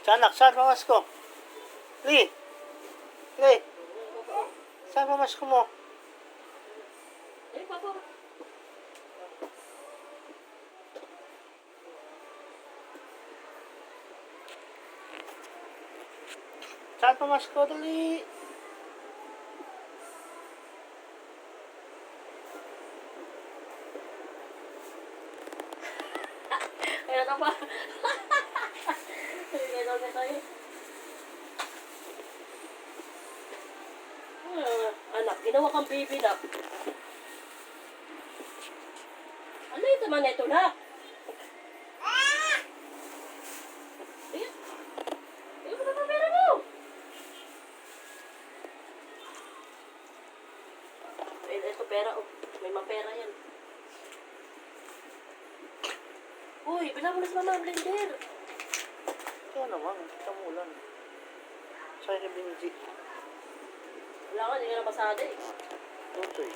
Sanak, saan pamasko? Lee! Lee! Saan pamasko mo? Eh, papa. Saan pamasko? Dali! Kaya ka pa. Kaya ka sa'yo. Anak, ginawa kang baby na. Ano yung naman ito na? Ayan. Ayan mo na pa pera mo. Ay, ito pera. Oh. May mapera yan. Uy, bilang mo na sa mama ang blender. Ito naman, kamulan. Sa'yo ni Benji. Wala ka, hindi ka na pasada eh. Okay.